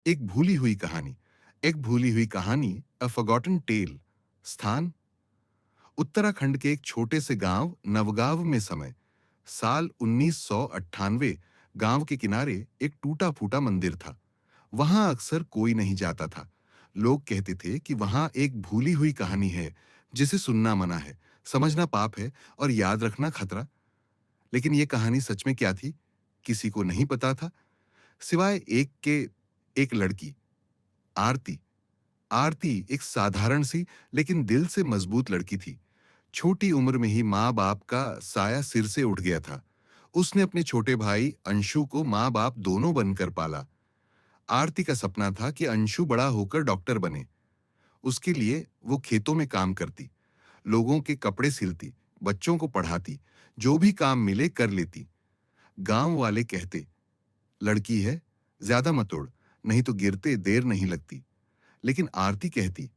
एक भूली हुई कहानी। एक भूली हुई कहानी, अ फॉरगॉटन टेल। स्थान उत्तराखंड के एक छोटे से गांव नवगांव में। समय साल 1998। गांव के किनारे एक टूटा फूटा मंदिर था। वहां अक्सर कोई नहीं जाता था। लोग कहते थे कि वहां एक भूली हुई कहानी है, जिसे सुनना मना है, समझना पाप है और याद रखना खतरा। लेकिन यह कहानी सच में क्या थी, किसी को नहीं पता था, सिवाय एक लड़की, आरती। आरती एक साधारण सी लेकिन दिल से मजबूत लड़की थी। छोटी उम्र में ही माँ बाप का साया सिर से उठ गया था। उसने अपने छोटे भाई अंशु को माँ बाप दोनों बनकर पाला। आरती का सपना था कि अंशु बड़ा होकर डॉक्टर बने। उसके लिए वो खेतों में काम करती, लोगों के कपड़े सिलती, बच्चों को पढ़ाती, जो भी काम मिले कर लेती। गांव वाले कहते, लड़की है, ज्यादा मत उड़, नहीं तो गिरते देर नहीं लगती। लेकिन आरती कहती,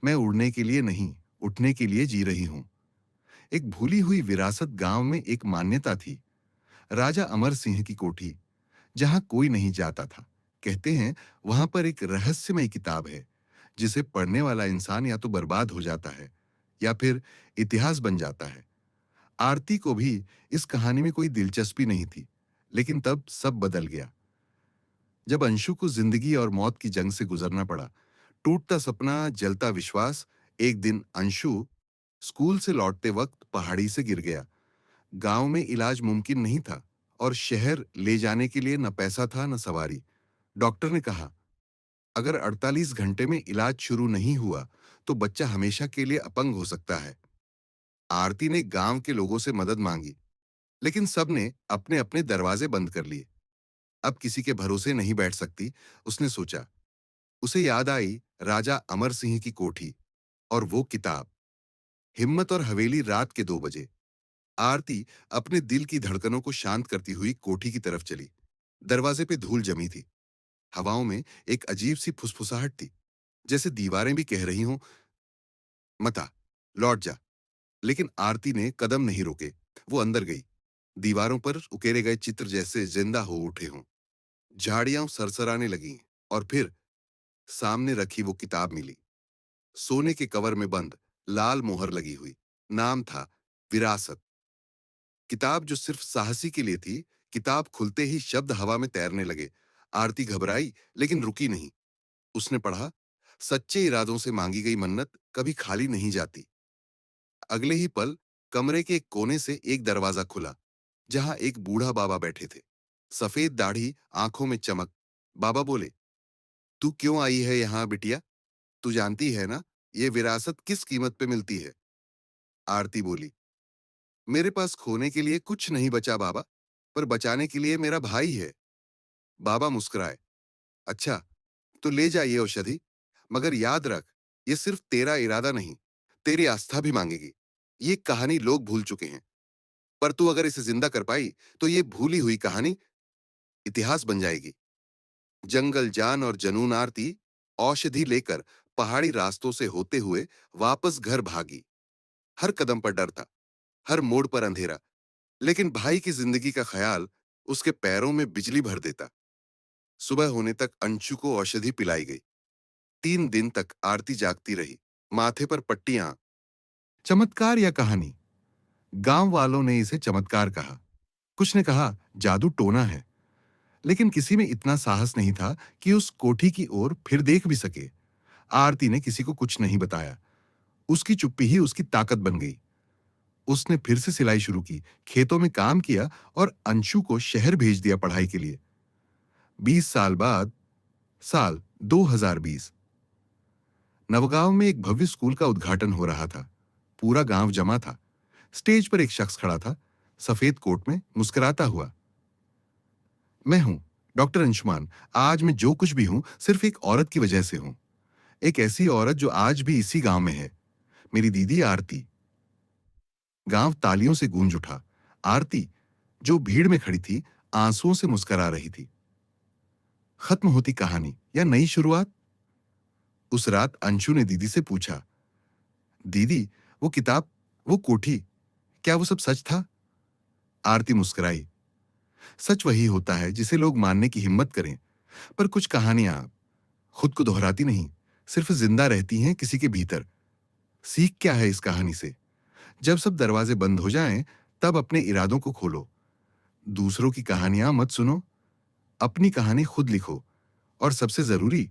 मैं उड़ने के लिए नहीं, उठने के लिए जी रही हूं। एक भूली हुई विरासत। गांव में एक मान्यता थी, राजा अमर सिंह की कोठी, जहां कोई नहीं जाता था। कहते हैं वहां पर एक रहस्यमय किताब है, जिसे पढ़ने वाला इंसान या तो बर्बाद हो जाता है या फिर इतिहास बन जाता है। आरती को भी इस कहानी में कोई दिलचस्पी नहीं थी। लेकिन तब सब बदल गया, जब अंशु को जिंदगी और मौत की जंग से गुजरना पड़ा। टूटता सपना, जलता विश्वास। एक दिन अंशु स्कूल से लौटते वक्त पहाड़ी से गिर गया। गांव में इलाज मुमकिन नहीं था और शहर ले जाने के लिए न पैसा था न सवारी। डॉक्टर ने कहा, अगर 48 घंटे में इलाज शुरू नहीं हुआ तो बच्चा हमेशा के लिए अपंग हो सकता है। आरती ने गांव के लोगों से मदद मांगी, लेकिन सबने अपने अपने दरवाजे बंद कर लिए। अब किसी के भरोसे नहीं बैठ सकती, उसने सोचा। उसे याद आई राजा अमर सिंह की कोठी और वो किताब। हिम्मत और हवेली। रात के 2 बजे आरती अपने दिल की धड़कनों को शांत करती हुई कोठी की तरफ चली। दरवाजे पे धूल जमी थी। हवाओं में एक अजीब सी फुसफुसाहट थी, जैसे दीवारें भी कह रही हों, मत आ, लौट जा। लेकिन आरती ने कदम नहीं रोके। वो अंदर गई। दीवारों पर उकेरे गए चित्र जैसे जिंदा हो उठे हों। झाड़ियां सरसराने लगीं और फिर सामने रखी वो किताब मिली, सोने के कवर में बंद, लाल मोहर लगी हुई। नाम था विरासत। किताब जो सिर्फ साहसी के लिए थी। किताब खुलते ही शब्द हवा में तैरने लगे। आरती घबराई लेकिन रुकी नहीं। उसने पढ़ा, सच्चे इरादों से मांगी गई मन्नत कभी खाली नहीं जाती। अगले ही पल कमरे के एक कोने से एक दरवाजा खुला, जहां एक बूढ़ा बाबा बैठे थे। सफेद दाढ़ी, आंखों में चमक। बाबा बोले, तू क्यों आई है यहां बिटिया? तू जानती है ना, ये विरासत किस कीमत पे मिलती है? आरती बोली, मेरे पास खोने के लिए कुछ नहीं बचा बाबा, पर बचाने के लिए मेरा भाई है। बाबा मुस्कुराए, अच्छा, तो ले जा ये औषधि, मगर याद रख, ये सिर्फ तेरा इरादा नहीं, तेरी आस्था भी मांगेगी। ये कहानी लोग भूल चुके हैं, पर तू अगर इसे जिंदा कर पाई तो ये भूली हुई कहानी इतिहास बन जाएगी। जंगल जान और जनून। आरती औषधि लेकर पहाड़ी रास्तों से होते हुए वापस घर भागी। हर कदम पर डर था, हर मोड़ पर अंधेरा, लेकिन भाई की जिंदगी का ख्याल उसके पैरों में बिजली भर देता। सुबह होने तक अंशु को औषधि पिलाई गई। 3 दिन तक आरती जागती रही, माथे पर पट्टियां। चमत्कार या कहानी? गांव वालों ने इसे चमत्कार कहा। कुछ ने कहा जादू टोना है। लेकिन किसी में इतना साहस नहीं था कि उस कोठी की ओर फिर देख भी सके। आरती ने किसी को कुछ नहीं बताया। उसकी चुप्पी ही उसकी ताकत बन गई। उसने फिर से सिलाई शुरू की, खेतों में काम किया और अंशु को शहर भेज दिया पढ़ाई के लिए। 20 साल बाद, साल 2020, नवगांव में एक भव्य स्कूल का उद्घाटन हो रहा था। पूरा गांव जमा था। स्टेज पर एक शख्स खड़ा था, सफेद कोट में, मुस्कुराता हुआ। मैं हूं डॉक्टर अंशुमान। आज मैं जो कुछ भी हूं, सिर्फ एक औरत की वजह से हूं। एक ऐसी औरत जो आज भी इसी गांव में है, मेरी दीदी आरती। गांव तालियों से गूंज उठा। आरती, जो भीड़ में खड़ी थी, आंसुओं से मुस्कुरा रही थी। खत्म होती कहानी या नई शुरुआत? उस रात अंशु ने दीदी से पूछा, दीदी, वो किताब, वो कोठी, क्या वो सब सच था? आरती मुस्कुराई। सच वही होता है जिसे लोग मानने की हिम्मत करें। पर कुछ कहानियां खुद को दोहराती नहीं, सिर्फ जिंदा रहती हैं किसी के भीतर। सीख क्या है इस कहानी से? जब सब दरवाजे बंद हो जाएं, तब अपने इरादों को खोलो। दूसरों की कहानियां मत सुनो, अपनी कहानी खुद लिखो। और सबसे जरूरी,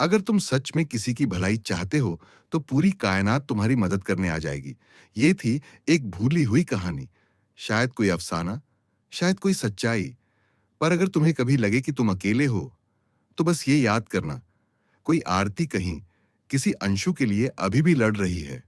अगर तुम सच में किसी की भलाई चाहते हो, तो पूरी कायनात तुम्हारी मदद करने आ जाएगी। ये थी एक भूली हुई कहानी। शायद कोई अफसाना, शायद कोई सच्चाई। पर अगर तुम्हें कभी लगे कि तुम अकेले हो, तो बस ये याद करना, कोई आरती कहीं किसी अंशु के लिए अभी भी लड़ रही है।